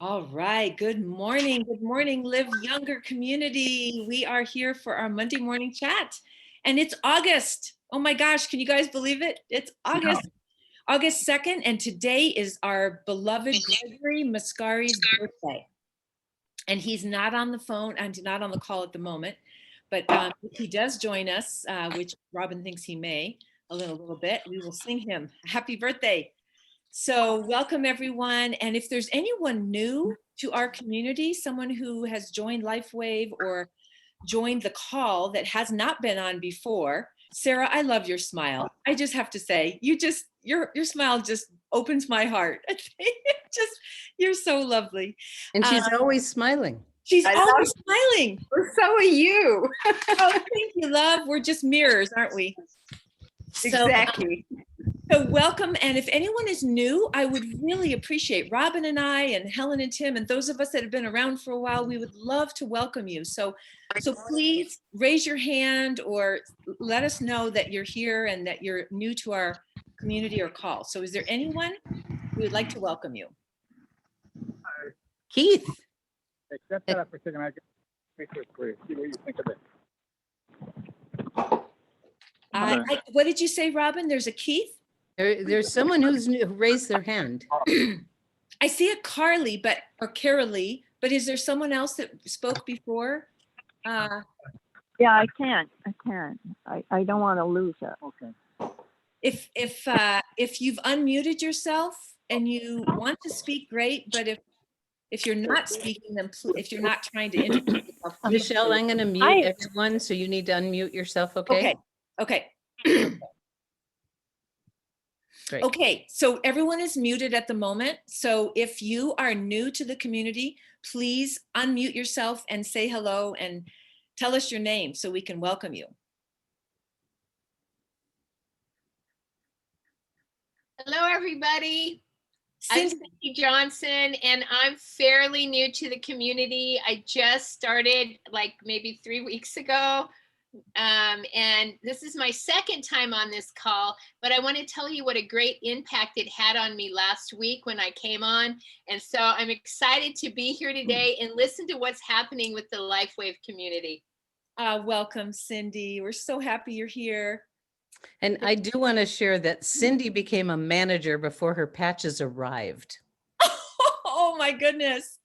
All right. Good morning. Good morning, Live Younger community. We are here for our Monday morning chat. And it's August. Oh my gosh, can you guys believe it? It's August 2nd, and today is our beloved Gregory Mascari's birthday. And he's not on the phone and not on the call at the moment, but if he does join us, which Robin thinks he may a little bit, we will sing him happy birthday. So welcome everyone. And if there's anyone new to our community, someone who has joined LifeWave or joined the call that has not been on before, Sarah, I love your smile. I just have to say, your smile just opens my heart. You're so lovely. And she's always smiling. She's always smiling. So are you. Oh, thank you, love. We're just mirrors, aren't we? Exactly. So welcome, and if anyone is new, I would really appreciate Robin and I and Helen and Tim and those of us that have been around for a while, we would love to welcome you. So please raise your hand or let us know that you're here and that you're new to our community or call. So is there anyone who would like to welcome you? Keith. Accept that for a second. I can make this clear. See what you think of it. What did you say, Robin? There's a Keith? There's someone who's new, who raised their hand. I see a Carly, or Carolee, but is there someone else that spoke before? Yeah, I can't. I don't want to lose it. Okay. If you've unmuted yourself and you want to speak, great. But if you're not speaking, then if you're not trying to introduce yourself, Michelle, I'm going to mute everyone, so you need to unmute yourself. Okay. Okay. Great. Okay, so everyone is muted at the moment. So if you are new to the community, please unmute yourself and say hello and tell us your name so we can welcome you. Hello, everybody. I'm Cindy Johnson, and I'm fairly new to the community. I just started like maybe 3 weeks ago. And this is my second time on this call, but I want to tell you what a great impact it had on me last week when I came on. And so I'm excited to be here today and listen to what's happening with the LifeWave community. Welcome, Cindy. We're so happy you're here. And I do want to share that Cindy became a manager before her patches arrived. Oh my goodness.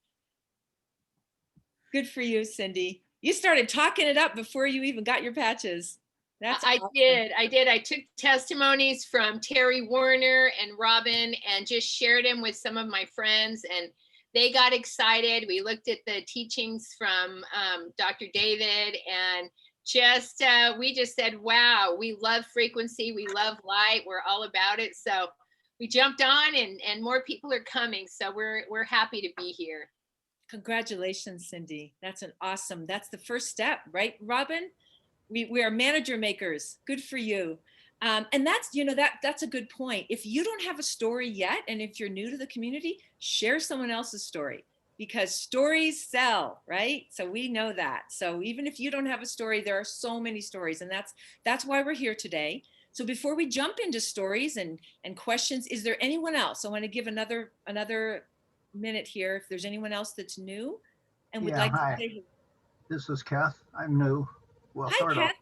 Good for you, Cindy. You started talking it up before you even got your patches. I did. I took testimonies from Terry Warner and Robin and just shared them with some of my friends, and they got excited. We looked at the teachings from Dr. David, and we just said, wow, we love frequency. We love light. We're all about it. So we jumped on, and more people are coming. So we're happy to be here. Congratulations, Cindy. That's the first step, right, Robin? We are manager makers. Good for you. And that's a good point. If you don't have a story yet, and if you're new to the community, share someone else's story, because stories sell, right? So we know that. So even if you don't have a story, there are so many stories, and that's why we're here today. So before we jump into stories and questions, is there anyone else? I want to give another minute here if there's anyone else that's new and would like to say. This is Kath. I'm new. Well, Hi, sort Kath. of.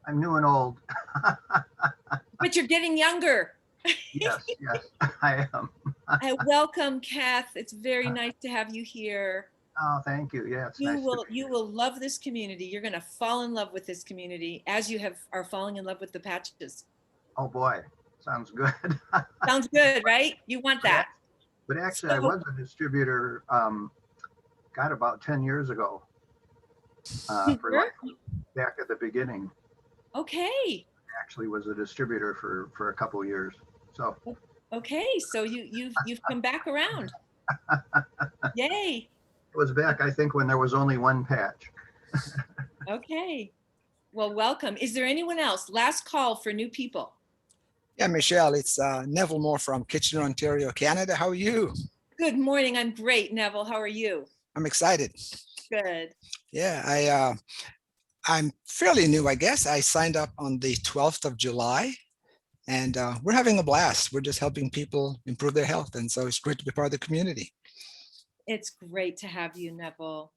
I'm new and old. But you're getting younger. Yes, I am. Welcome, Kath. It's very nice to have you here. Oh, thank you. Yeah, it's nice. You will love this community. You're going to fall in love with this community as you are falling in love with the patches. Oh boy, sounds good. Sounds good, right? You want that. But actually, I was a distributor, about 10 years ago, back at the beginning. Okay. Actually was a distributor for a couple of years. So. Okay, so you've come back around. Yay. It was back, I think, when there was only one patch. Okay. Well, welcome. Is there anyone else? Last call for new people. Yeah, Michelle, it's Neville Moore from Kitchener, Ontario, Canada. How are you? Good morning. I'm great, Neville. How are you? I'm excited. Good. Yeah, I'm fairly new, I guess. I signed up on the 12th of July, and we're having a blast. We're just helping people improve their health, and so it's great to be part of the community. It's great to have you, Neville.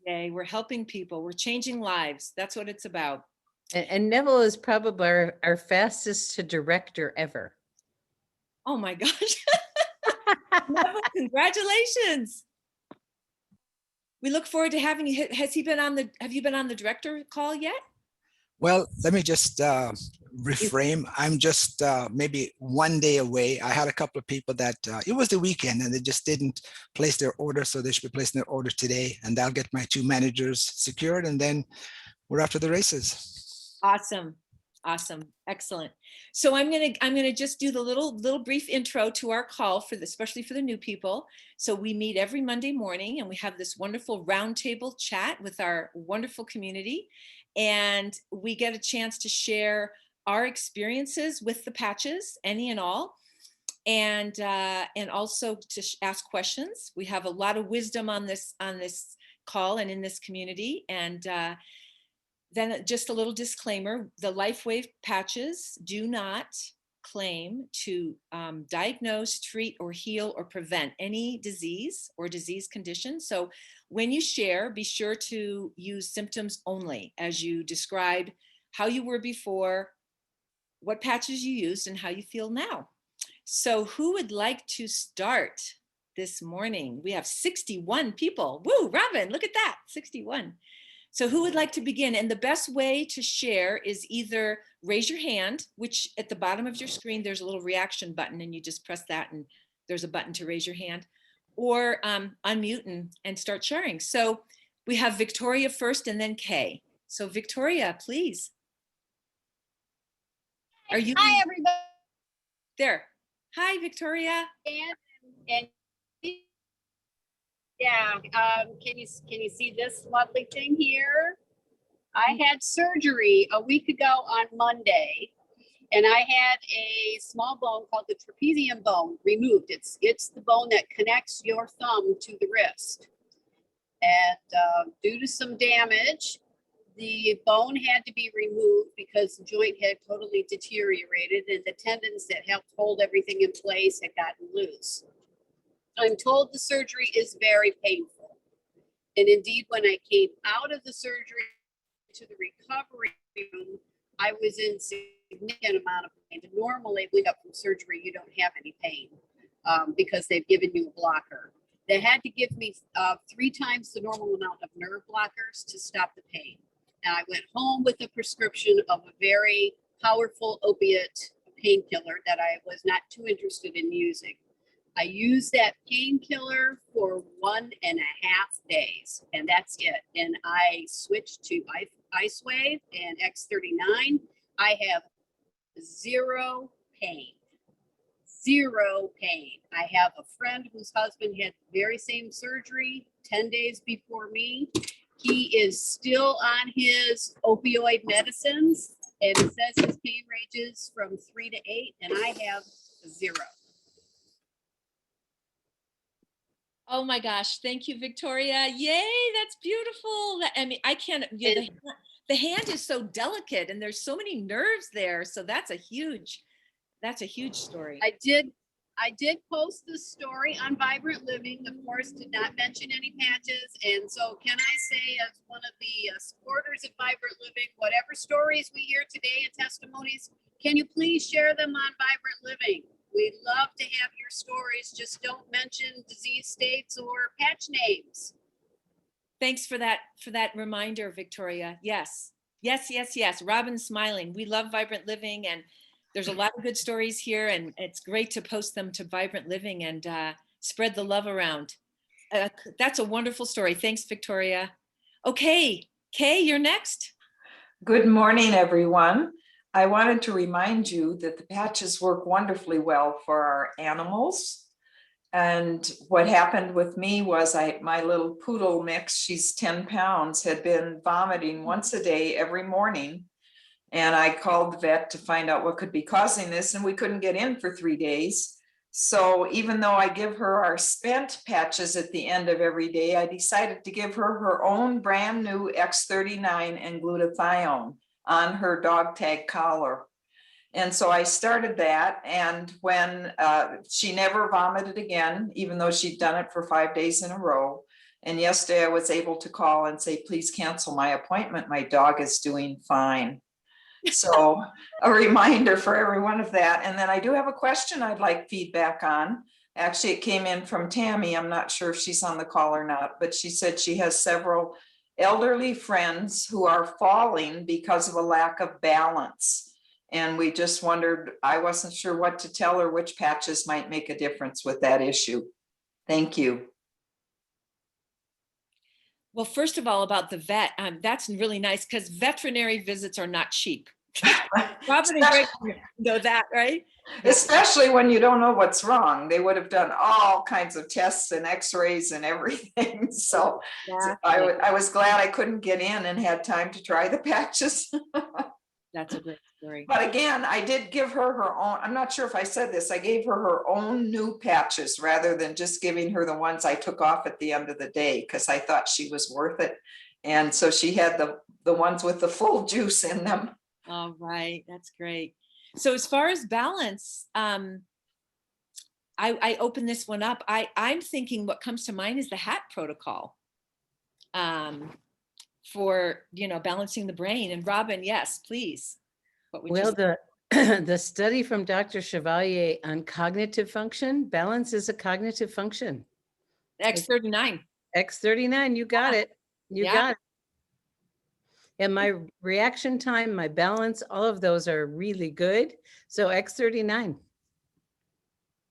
Yay, we're helping people. We're changing lives. That's what it's about. And Neville is probably our fastest to director ever. Oh my gosh. Neville, congratulations. We look forward to having you. Have you been on the director call yet? Well, let me just reframe. I'm just maybe 1 day away. I had a couple of people that it was the weekend and they just didn't place their order. So they should be placing their order today, and I'll get my 2 managers secured, and then we're off to the races. Awesome. Awesome. Excellent. So I'm gonna just do the little brief intro to our call especially for the new people. So we meet every Monday morning and we have this wonderful roundtable chat with our wonderful community. And we get a chance to share our experiences with the patches, any and all, and also to ask questions. We have a lot of wisdom on this call and in this community. And then just a little disclaimer: the LifeWave patches do not claim to diagnose, treat, or heal or prevent any disease or disease condition. So when you share, be sure to use symptoms only as you describe how you were before, what patches you used, and how you feel now. So who would like to start this morning? We have 61 people. Woo, Robin, look at that, 61. So who would like to begin? And the best way to share is either raise your hand, which at the bottom of your screen, there's a little reaction button and you just press that and there's a button to raise your hand, or unmute and start sharing. So we have Victoria first and then Kay. So Victoria, please. Are you? Hi, everybody. There. Hi, Victoria. And yeah, can you see this lovely thing here? I had surgery a week ago on Monday, and I had a small bone called the trapezium bone removed. It's the bone that connects your thumb to the wrist. And due to some damage, the bone had to be removed because the joint had totally deteriorated and the tendons that helped hold everything in place had gotten loose. I'm told the surgery is very painful. And indeed, when I came out of the surgery to the recovery room, I was in significant amount of pain. Normally, when you wake up from surgery, you don't have any pain because they've given you a blocker. They had to give me 3 times the normal amount of nerve blockers to stop the pain. And I went home with a prescription of a very powerful opiate painkiller that I was not too interested in using. I used that painkiller for 1.5 days, and that's it. And I switched to IceWave and X39. I have 0 pain. 0 pain. I have a friend whose husband had the very same surgery 10 days before me. He is still on his opioid medicines, and it says his pain ranges from 3 to 8, and I have 0. Oh my gosh, thank you, Victoria. Yay, that's beautiful. I mean, I can't, the hand is so delicate and there's so many nerves there. So that's a huge story. I did post this story on Vibrant Living, of course, did not mention any patches. And so can I say, as one of the supporters of Vibrant Living, whatever stories we hear today and testimonies, can you please share them on Vibrant Living? We'd love to have your stories. Just don't mention disease states or patch names. Thanks for that reminder, Victoria. Yes. Robin's smiling. We love Vibrant Living, and there's a lot of good stories here, and it's great to post them to Vibrant Living and spread the love around. That's a wonderful story. Thanks, Victoria. Okay, Kay, you're next. Good morning, everyone. I wanted to remind you that the patches work wonderfully well for our animals. And what happened with me was my little poodle mix, she's 10 pounds, had been vomiting once a day every morning. And I called the vet to find out what could be causing this, and we couldn't get in for 3 days. So even though I give her our spent patches at the end of every day, I decided to give her her own brand new X39 and glutathione on her dog tag collar. And so I started that, and when she never vomited again, even though she'd done it for 5 days in a row. And yesterday I was able to call and say, please cancel my appointment. My dog is doing fine. So a reminder for everyone of that. And then I do have a question I'd like feedback on. Actually, it came in from Tammy. I'm not sure if she's on the call or not, but she said she has several elderly friends who are falling because of a lack of balance. And we just wondered, I wasn't sure what to tell her, which patches might make a difference with that issue. Thank you. Well, first of all, about the vet, that's really nice because veterinary visits are not cheap. Robin and Greg know that, right? Especially when you don't know what's wrong. They would have done all kinds of tests and x-rays and everything. So I was glad I couldn't get in and had time to try the patches. That's a great story. But again, I did give her her own, I'm not sure if I said this, I gave her her own new patches rather than just giving her the ones I took off at the end of the day, because I thought she was worth it. And so she had the ones with the full juice in them. All right, that's great. So as far as balance, I open this one up. I'm thinking what comes to mind is the HAT protocol for, balancing the brain. And Robin, yes, please. What would you Well, say? the study from Dr. Chevalier on cognitive function, balance is a cognitive function. X39. X39, you got it. You Yeah. got it. And my reaction time, my balance, all of those are really good. So X39.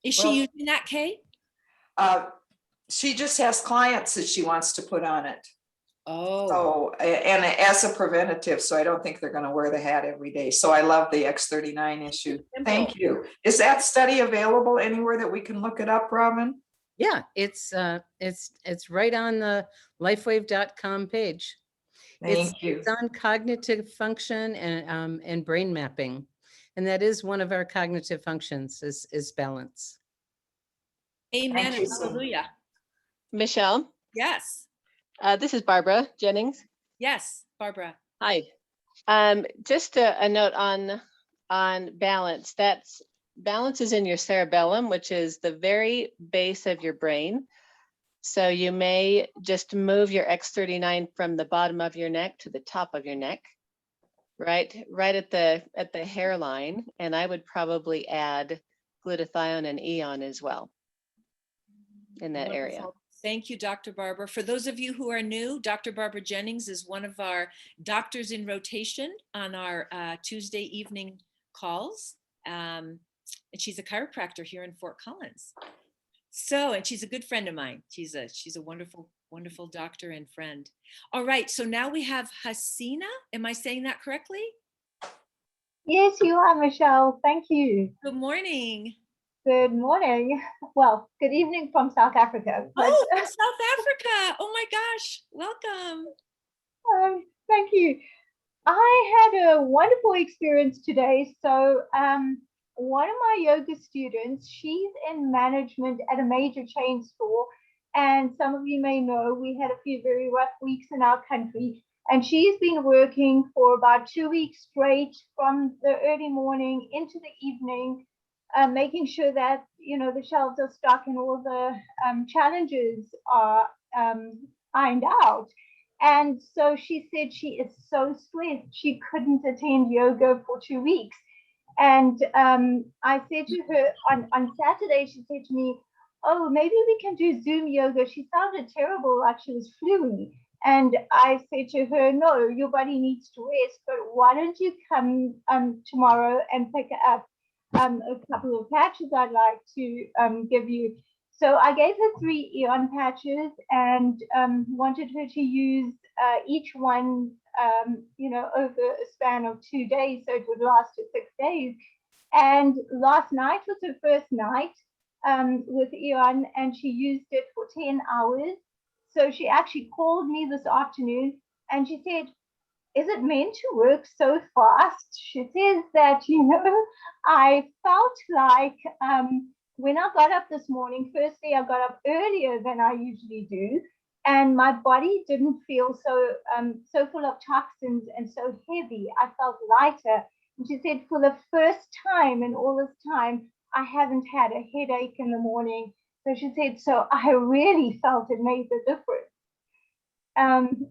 Is she Well, using that, Kay? She just has clients that she wants to put on it. Oh, So, and as a preventative, so I don't think they're going to wear the hat every day. So I love the X39 issue. Thank you. Is that study available anywhere that we can look it up, Robin? Yeah, it's right on the lifewave.com page. Thank you. It's on cognitive function and brain mapping. And that is one of our cognitive functions is balance. amen. Thank you, Sue. Hallelujah. Michelle, Yes. this is Barbara Jennings. Yes, Barbara. Hi. Just a note on balance. Balance is in your cerebellum, which is the very base of your brain. So you may just move your X39 from the bottom of your neck to the top of your neck, right at the hairline. And I would probably add glutathione and eon as well in that area. Wonderful. Thank you, Dr. Barbara. For those of you who are new, Dr. Barbara Jennings is one of our doctors in rotation on our Tuesday evening calls. And she's a chiropractor here in Fort Collins. So, and she's a good friend of mine. She's a wonderful, wonderful doctor and friend. All right, so now we have Haseena. Am I saying that correctly? Yes, you are, Michelle. Thank you. Good morning. Good morning. Well, good evening from South Africa. Oh, from South Africa. Oh my gosh, welcome. Thank you. I had a wonderful experience today. So one of my yoga students, she's in management at a major chain store. And some of you may know we had a few very rough weeks in our country. And she's been working for about 2 weeks straight from the early morning into the evening, making sure that, the shelves are stocked and all the challenges are ironed out. And so she said she is so stressed she couldn't attend yoga for 2 weeks. And I said to her on Saturday, she said to me, oh, maybe we can do Zoom yoga. She sounded terrible, like she was fluey. And I said to her, no, your body needs to rest, but why don't you come tomorrow and pick up a couple of patches I'd like to give you. So I gave her 3 Eon patches and wanted her to use each one, over a span of 2 days, so it would last her 6 days. And last night was her first night with Eon, and she used it for 10 hours. So she actually called me this afternoon and she said, is it meant to work so fast? She says that, I felt like when I got up this morning, firstly, I got up earlier than I usually do. And my body didn't feel so full of toxins and so heavy. I felt lighter. And she said, for the first time in all this time, I haven't had a headache in the morning. So she said, so I really felt it made the difference,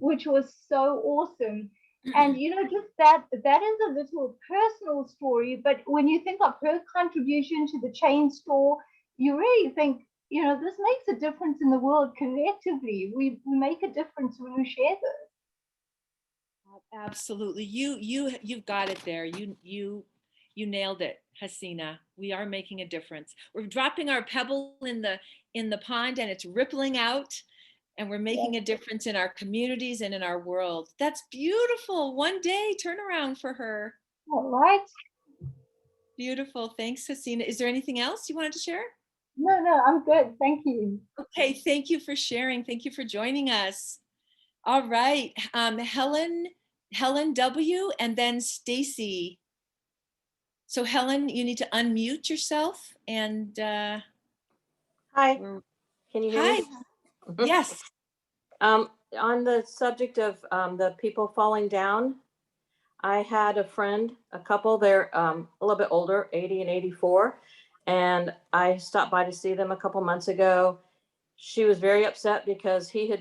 which was so awesome. And you know, just that is a little personal story, but when you think of her contribution to the chain store, you really think, you know, this makes a difference in the world collectively. We make a difference when we share this. Absolutely. You've got it there. You nailed it, Haseena. We are making a difference. We're dropping our pebble in the pond and it's rippling out, and we're making a difference in our communities and in our world. That's beautiful. One day turnaround for her. All right. Beautiful. Thanks, Haseena. Is there anything else you wanted to share? No, I'm good. Thank you. Okay, thank you for sharing. Thank you for joining us. All right, Helen W, and then Stacey. So Helen, you need to unmute yourself and Hi, we're- can you hear hi. me? Yes. On the subject of the people falling down, I had a friend, a couple, they're a little bit older, 80 and 84, and I stopped by to see them a couple months ago. She was very upset because he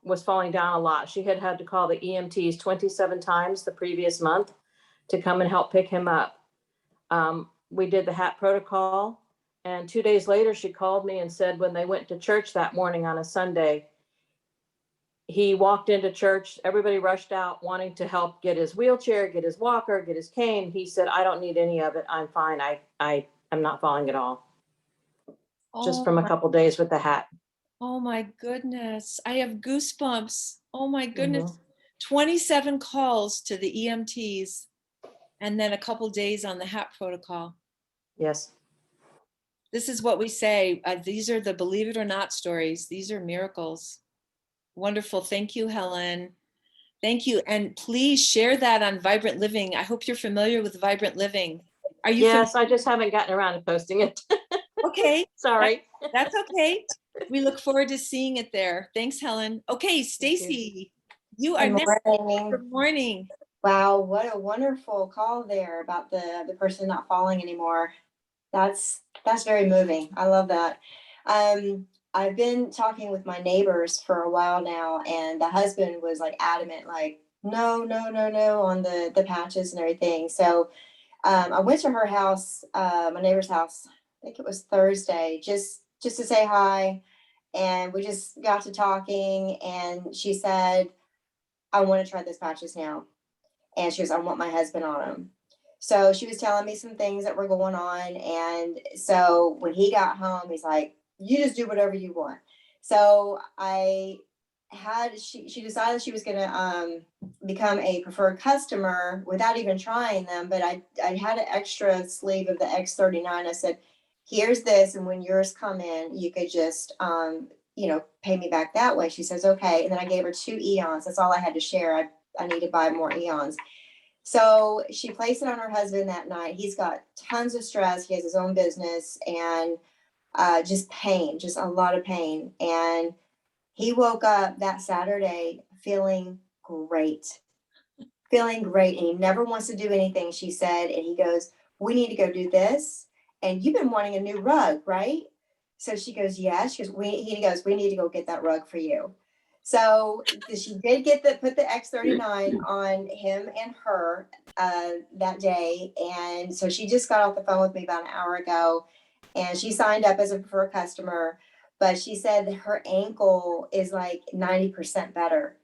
was falling down a lot. She had had to call the EMTs 27 times the previous month to come and help pick him up. We did the HAT protocol, and 2 days later, she called me and said when they went to church that morning on a Sunday, he walked into church, everybody rushed out wanting to help get his wheelchair, get his walker, get his cane. He said, I don't need any of it. I'm fine. I'm not falling at all. Just from a couple days with the HAT. Oh my goodness. I have goosebumps. Oh my goodness. 27 calls to the EMTs and then a couple days on the HAT protocol. Yes. This is what we say. These are the believe it or not stories. These are miracles. Wonderful. Thank you, Helen. Thank you. And please share that on Vibrant Living. I hope you're familiar with Vibrant Living. Are you? Yes, I just haven't gotten around to posting it. Okay. Sorry. That's okay. We look forward to seeing it there. Thanks, Helen. Okay, Stacey, you are next. Good morning. Wow, what a wonderful call there about the person not falling anymore. That's very moving. I love that. I've been talking with my neighbors for a while now, and the husband was like adamant, like, no, on the patches and everything. So I went to her house, my neighbor's house, I think it was Thursday, just to say hi. And we just got to talking, and she said, I want to try those patches now. And she goes, I want my husband on them. So she was telling me some things that were going on. And so when he got home, he's like, you just do whatever you want. So she decided she was going to become a preferred customer without even trying them. But I had an extra sleeve of the X39. I said, here's this. And when yours come in, you could just, pay me back that way. She says, okay. And then I gave her 2 eons. That's all I had to share. I need to buy more eons. So she placed it on her husband that night. He's got tons of stress. He has his own business and just pain, just a lot of pain. And he woke up that Saturday feeling great. And he never wants to do anything, she said. And he goes, we need to go do this. And you've been wanting a new rug, right? So she goes, yeah. She goes, he goes, we need to go get that rug for you. So she did put the X39 on him and her that day. And so she just got off the phone with me about an hour ago, and she signed up as a preferred customer, but she said that her ankle is like 90% better.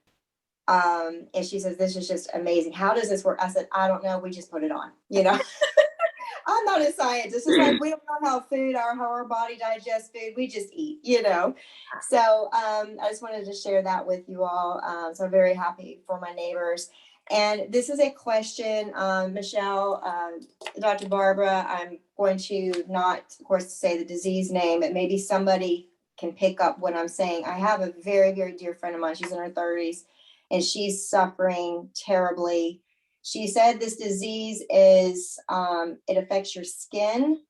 And she says, this is just amazing. How does this work? I said, I don't know. We just put it on, I'm not a scientist. It's like we don't know how our body digests food. We just eat, So I just wanted to share that with you all. So I'm very happy for my neighbors. And this is a question, Michelle, Dr. Barbara. I'm going to not, of course, say the disease name, but maybe somebody can pick up what I'm saying. I have a very, very dear friend of mine. She's in her 30s, and she's suffering terribly. She said this disease is, it affects your skin,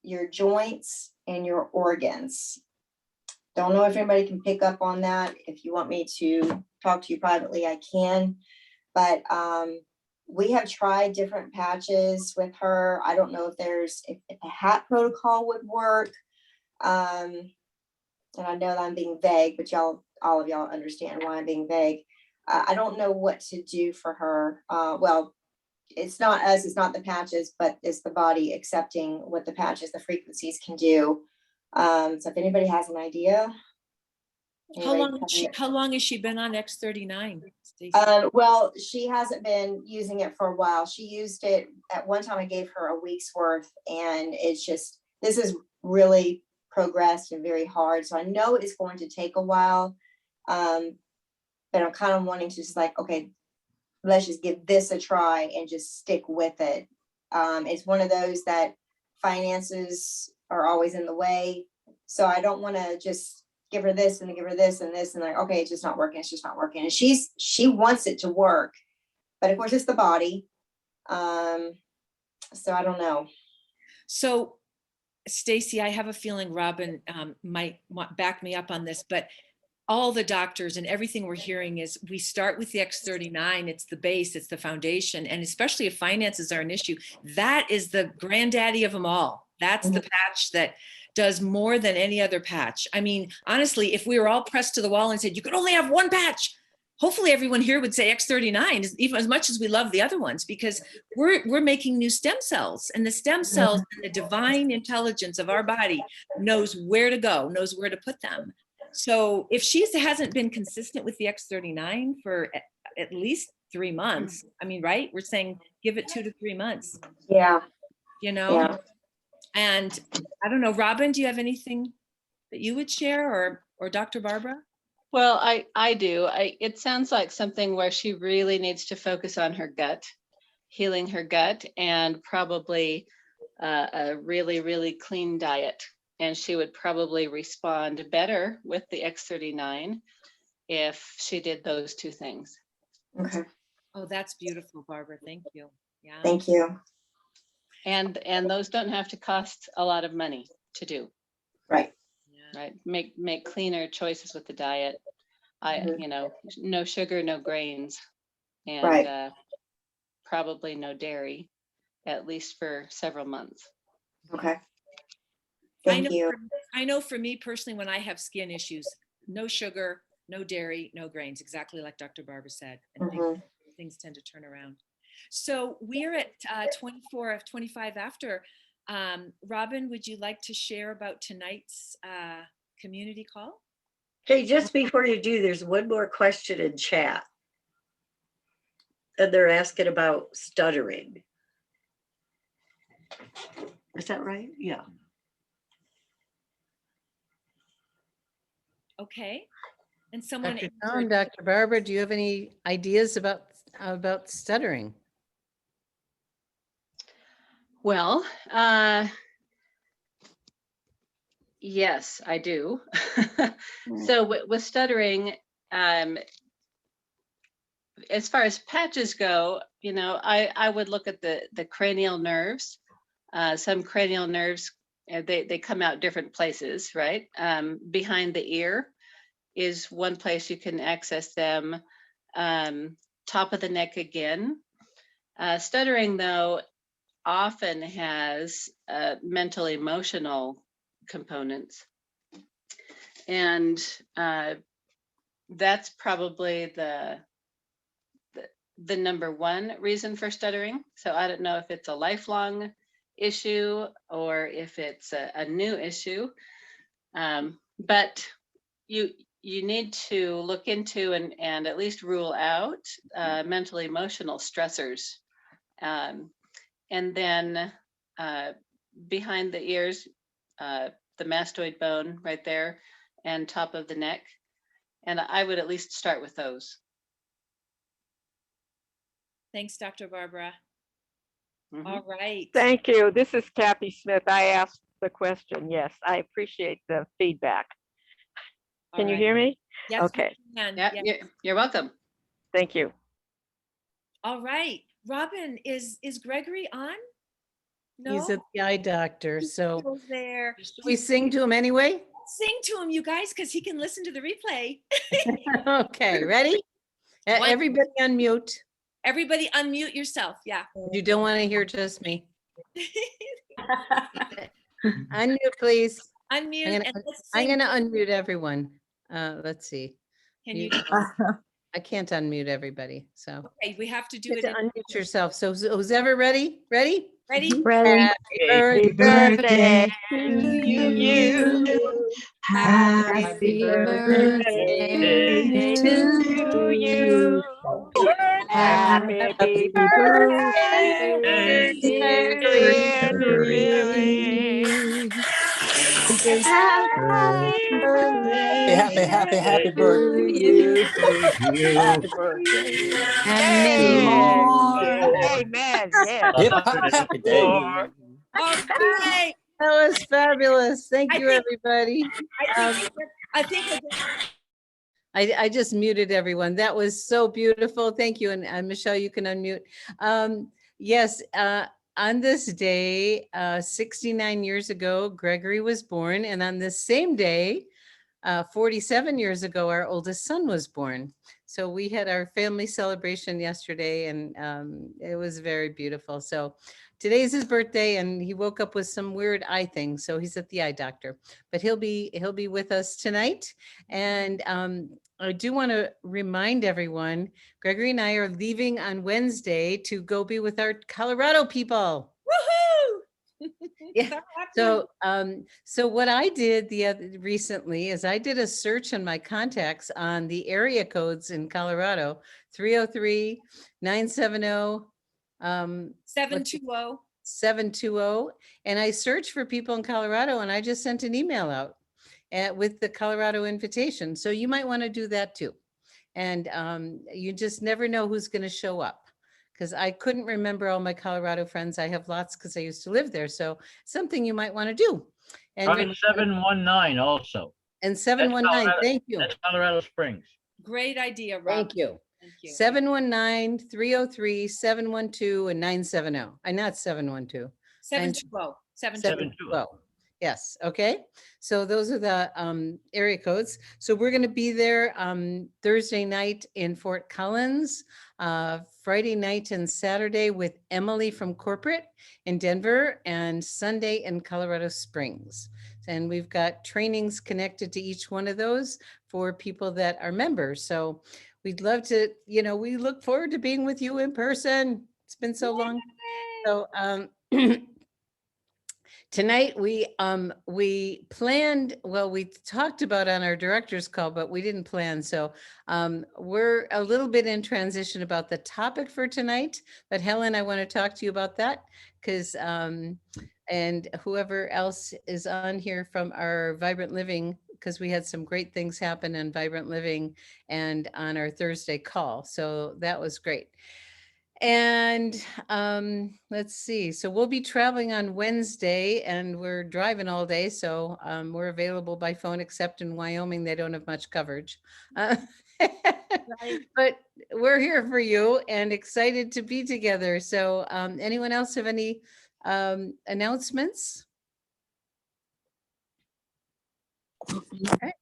your joints, and your organs. Don't know if anybody can pick up on that. If you want me to talk to you privately, I can. But we have tried different patches with her. I don't know if a hat protocol would work. And I know that I'm being vague, but all of y'all understand why I'm being vague. I don't know what to do for her. Well, it's not us, it's not the patches, but it's the body accepting what the patches, the frequencies can do. So if anybody has an idea. How long has she been on X39? Stacey? Well, she hasn't been using it for a while. She used it at one time. I gave her a week's worth, and it's just, this is really progressed and very hard. So I know it's going to take a while. But I'm kind of wanting to just like, okay, let's just give this a try and just stick with it. It's one of those that finances are always in the way. So I don't want to just give her this and give her this and this and like, okay, it's just not working. It's just not working. And she wants it to work, but of course it's the body. So I don't know. So Stacey, I have a feeling Robin might back me up on this, but all the doctors and everything we're hearing is we start with the X39. It's the base, it's the foundation. And especially if finances are an issue, that is the granddaddy of them all. That's the patch that does more than any other patch. I mean, honestly, if we were all pressed to the wall and said, you could only have one patch, hopefully everyone here would say X39, even as much as we love the other ones, because we're making new stem cells, and the stem cells and the divine intelligence of our body knows where to go, knows where to put them. So if she hasn't been consistent with the X39 for at least 3 months, I mean, right? We're saying give it 2 to 3 months. Yeah. You know? Yeah. And I don't know, Robin, do you have anything that you would share, or Dr. Barbara? Well, I do. It sounds like something where she really needs to focus on her gut, healing her gut, and probably a really, really clean diet. And she would probably respond better with the X39 if she did those 2 things. Okay. Oh, that's beautiful, Barbara. Thank you. Yeah. Thank you. And those don't have to cost a lot of money to do. Right. Right. Make cleaner choices with the diet. You know, no sugar, no grains, and probably no dairy, at least for several months. Okay. Thank you. I know for me personally, when I have skin issues, no sugar, no dairy, no grains, exactly like Dr. Barbara said, and things tend to turn around. So we're at 24 of 25 after. Robin, would you like to share about tonight's community call? Hey, just before you do, there's one more question in chat. And they're asking about stuttering. Is that right? Yeah. Okay. And someone. Dr. Tom, Dr. Barbara, do you have any ideas about stuttering? Well, yes, I do. So with stuttering, as far as patches go, you know, I would look at the cranial nerves. Some cranial nerves, they come out different places, right? Behind the ear is one place you can access them. Top of the neck again. Stuttering, though, often has mental emotional components, and that's probably the number one reason for stuttering. So I don't know if it's a lifelong issue or if it's a new issue, but you need to look into and at least rule out mental emotional stressors. And then behind the ears, the mastoid bone right there, and top of the neck. And I would at least start with those. Thanks, Dr. Barbara. All right. Thank you. This is Kathy Smith. I asked the question. Yes, I appreciate the feedback. Can you hear me? Yes. Okay. Yeah, you're welcome. Thank you. All right. Robin, is Gregory on? No? He's the eye doctor, so He's there. should we sing to him anyway? Sing to him, you guys, because he can listen to the replay. Okay, ready? Everybody unmute. Everybody unmute yourself. Yeah. You don't want to hear just me. Unmute, please. Unmute and let's I'm sing. gonna unmute everyone. Let's see. Can you? I can't unmute everybody, so. Okay, we have to do You it. have to unmute yourself. So who's ever ready? Ready? Ready? Ready? Happy birthday to you. Happy birthday to you. Happy birthday, dear Mary. Happy birthday to you. Happy birthday. And many more. Amen. Yeah. Hip hop happy day. Okay. That was fabulous. Thank you, everybody. I think I just muted everyone. That was so beautiful. Thank you. And Michelle, you can unmute. Yes, on this day, 69 years ago, Gregory was born. And on this same day, 47 years ago, our oldest son was born. So we had our family celebration yesterday, and it was very beautiful. So today's his birthday, and he woke up with some weird eye thing. So he's at the eye doctor, but he'll be with us tonight. And I do want to remind everyone, Gregory and I are leaving on Wednesday to go be with our Colorado people. Woohoo! Yeah. So, so what I did recently is I did a search in my contacts on the area codes in Colorado, 303-970, 720. 720. And I searched for people in Colorado, and I just sent an email out with the Colorado invitation. So you might want to do that too. And you just never know who's going to show up, because I couldn't remember all my Colorado friends. I have lots because I used to live there. So something you might want to do. And Try 719 also. And 719, thank you. That's Colorado Springs. Great idea, Rob. Thank you. Thank you. 719-303-712 and 970. Not 712. 720. 712. Yes. Okay. So those are the area codes. So we're going to be there Thursday night in Fort Collins, Friday night and Saturday with Emily from corporate in Denver, and Sunday in Colorado Springs. And we've got trainings connected to each one of those for people that are members. So we'd love to, we look forward to being with you in person. It's been so long. So tonight we planned, we talked about on our director's call, but we didn't plan. So we're a little bit in transition about the topic for tonight, but Helen, I want to talk to you about that, because and whoever else is on here from our Vibrant Living, because we had some great things happen in Vibrant Living and on our Thursday call. So that was great. And let's see. So we'll be traveling on Wednesday, and we're driving all day. So we're available by phone, except in Wyoming, they don't have much coverage. But we're here for you and excited to be together. So anyone else have any announcements? Okay.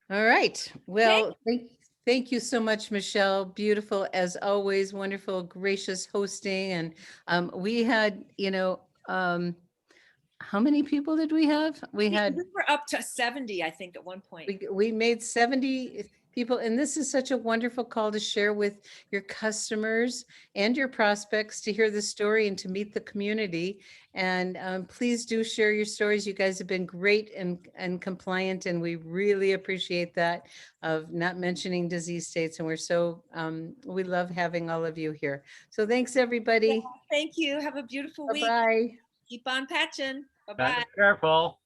All right. Well, thank you so much, Michelle. Beautiful as always. Wonderful, gracious hosting. And we had, how many people did we have? We were up to 70, I think, at one point. We made 70 people, and this is such a wonderful call to share with your customers and your prospects, to hear the story and to meet the community. And please do share your stories. You guys have been great and compliant, and we really appreciate that, of not mentioning disease states. And we're so, we love having all of you here. So thanks, everybody. Yeah, thank you. Have a beautiful week. Bye-bye. Keep on patching. Bye-bye. Careful.